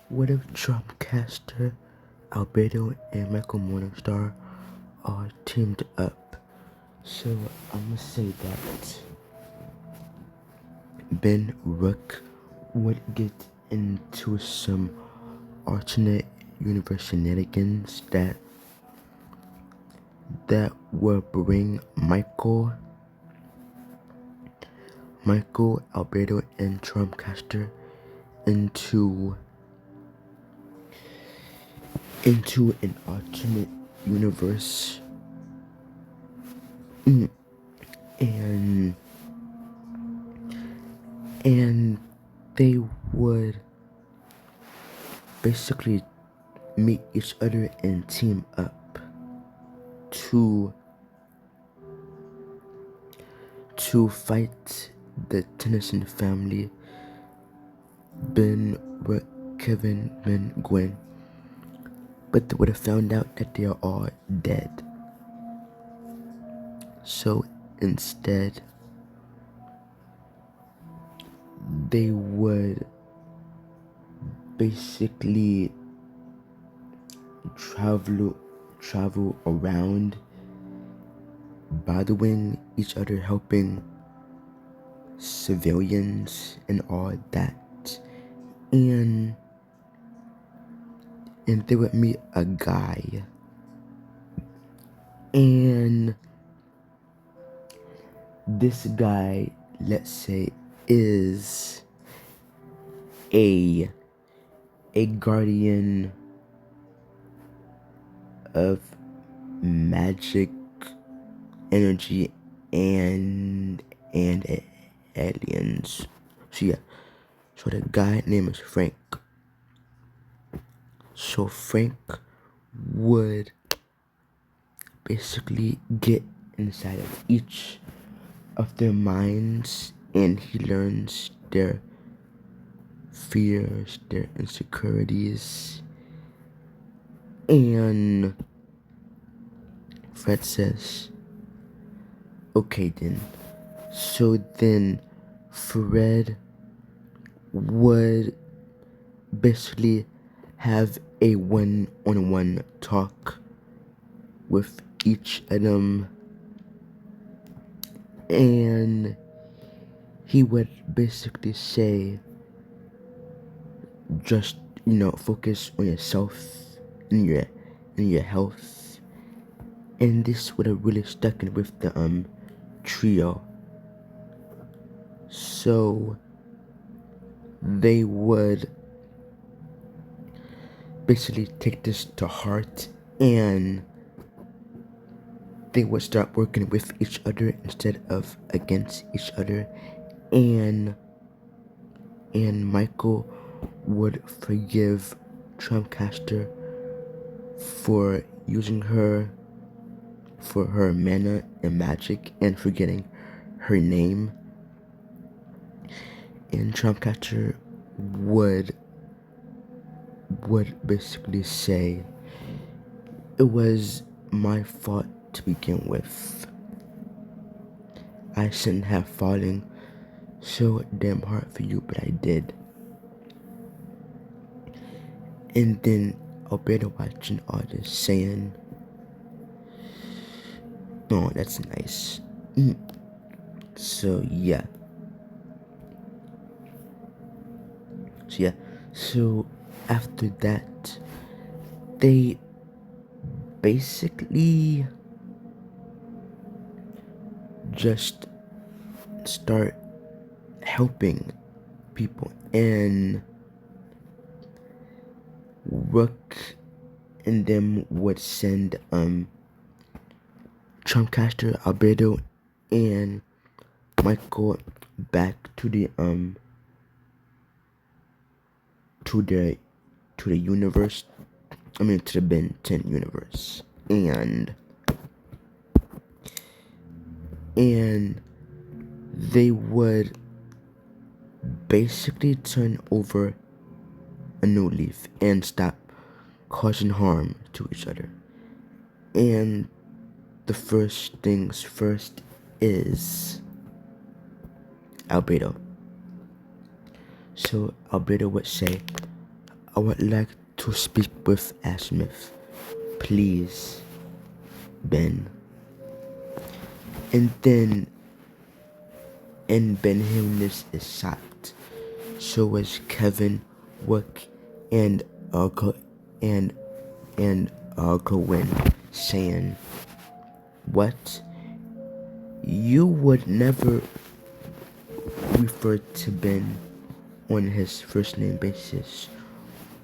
What if Trumpcaster, Albedo, and Michael Morningstar are teamed up? So I'm gonna say that Ben Rook would get into some alternate universe shenanigans that will bring Michael, Albedo, and Trumpcaster into an alternate universe, and they would basically meet each other and team up to fight the Tennyson family, Ben, Rick, Kevin, Ben, Gwen. But they would have found out that they are all dead. So instead, they would basically travel around, bothering each other, helping civilians and all that. And they would meet a guy, and this guy, let's say, is a guardian of magic, energy, and aliens. So the guy name is Frank. So Frank would basically get inside of each of their minds, and he learns their fears, their insecurities, and Fred says, okay then. So then Fred would basically have a one-on-one talk with each of them, and he would basically say, just focus on yourself and your health. And this would have really stuck in with the trio. So they would basically take this to heart, and they would start working with each other instead of against each other. And Michael would forgive Trumpcaster for using her for her mana and magic and forgetting her name. And Trumpcaster would basically say, it was my fault to begin with. I shouldn't have fallen so damn hard for you, but I did. And then Alberto watching all this saying, oh, that's nice. So yeah. So after that, they basically just start helping people, and Rook and them would send Trumpcaster, Albedo, and Michael back to the to the universe. I mean, to the Ben 10 universe, and they would basically turn over a new leaf and stop causing harm to each other. And the first things first is Albedo. So Albedo would say, I would like to speak with Asmith. Please, Ben. And then, and Ben Hilnis is shocked. So is Kevin Wook and and Gwen saying, "What? You would never refer to Ben on his first name basis,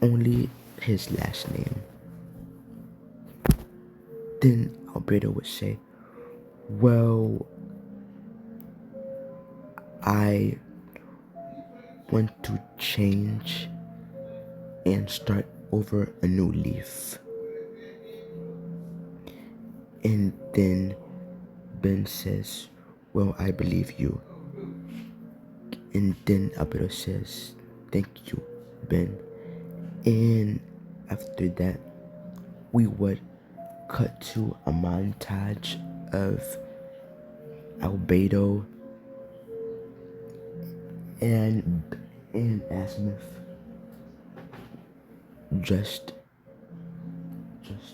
only his last name." Then Alberto would say, "Well, I want to change and start over a new leaf." And then Ben says, "Well, I believe you." And then Alberto says, "Thank you, Ben." And after that, we would cut to a montage of Albedo and Asmith just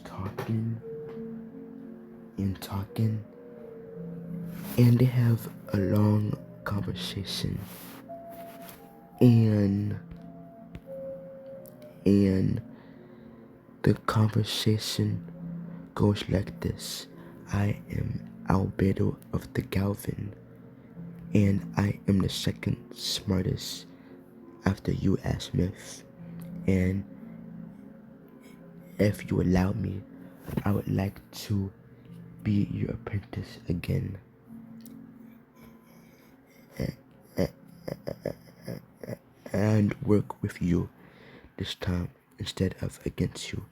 talking and talking, and they have a long conversation, and the conversation goes like this: "I am Albedo of the Galvin, and I am the second smartest after you, Asmith. And if you allow me, I would like to be your apprentice again, and work with you this time instead of against you."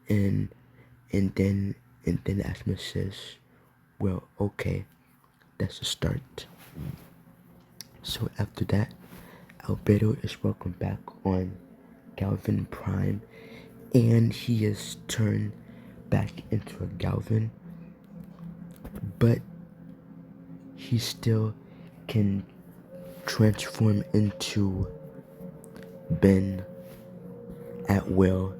And and then Asmith says, "Well, okay, that's a start." So after that, Albedo is welcomed back on Galvin Prime, and he is turned back into a Galvin, but he still can transform into Ben at will,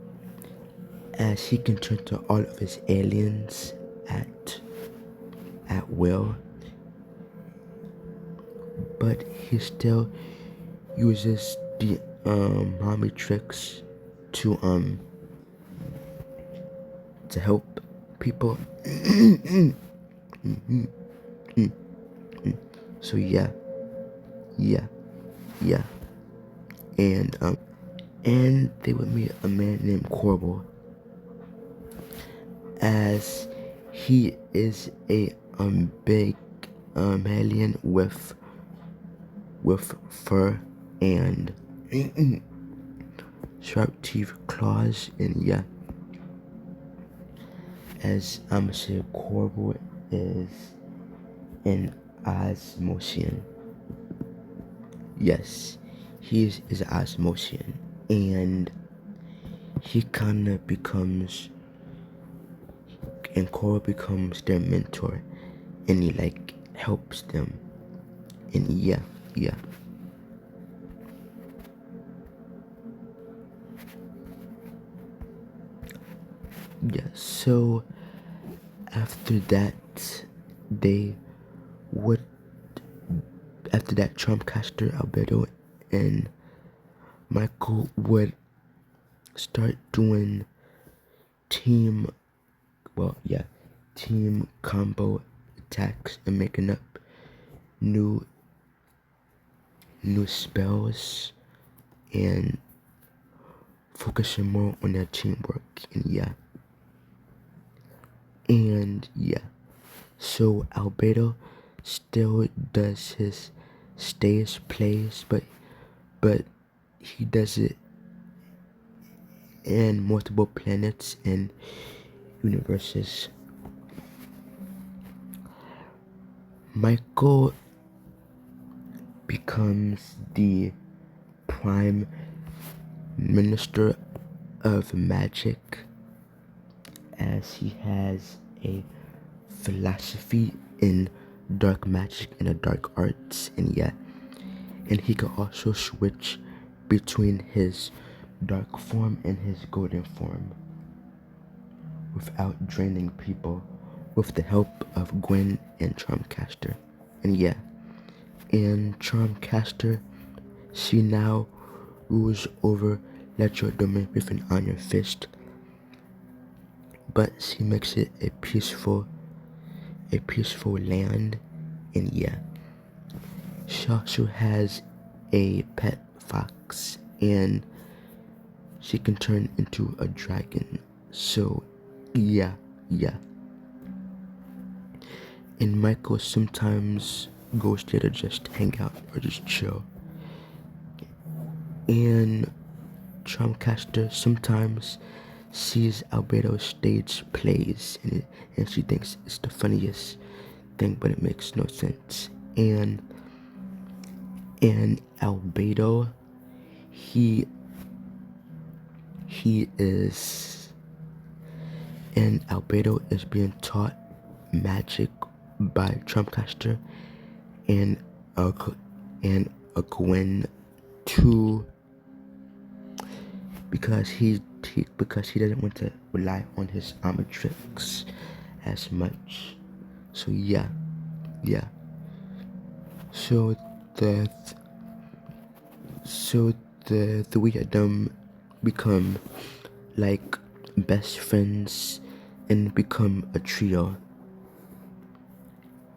as he can turn to all of his aliens at will, but he still uses the mommy tricks to help people. So yeah, and they would meet a man named Corbel, as he is a big alien with fur and sharp teeth, claws, and yeah. As I'm saying, Corbel is an Osmosian. Yes, he is an Osmosian, and he kinda becomes, and Corbel becomes their mentor, and he like helps them, and yeah. So after that, they would, after that, Trumpcaster, Albedo, and Michael would start doing team combo attacks and making up new spells and focusing more on their teamwork, and so Albedo still does his stage plays, but he does it in multiple planets and universes. Michael becomes the Prime Minister of Magic, as he has a philosophy in dark magic and the dark arts, and he can also switch between his dark form and his golden form without draining people with the help of Gwen and Charmcaster. And yeah, and Charmcaster, she now rules over Legerdemain with an iron fist, but she makes it a peaceful land. And yeah, she also has a pet fox, and she can turn into a dragon. So yeah. And Michael sometimes goes there to just hang out or just chill. And Charmcaster sometimes sees Albedo's stage plays, and she thinks it's the funniest thing, but it makes no sense. And Albedo, he is and Albedo is being taught magic by Charmcaster and a Gwen to because he doesn't want to rely on his Omnitrix as much. So yeah. So the three of them become like best friends and become a trio.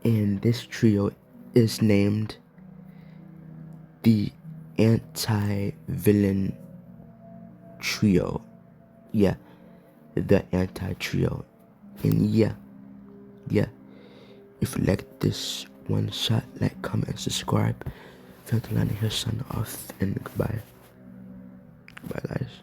And this trio is named the Anti-Villain Trio. Yeah, the Anti-Trio. And yeah. If you like this one shot, like, comment, and subscribe. Feel to land here, sign off, and goodbye. Bye, guys.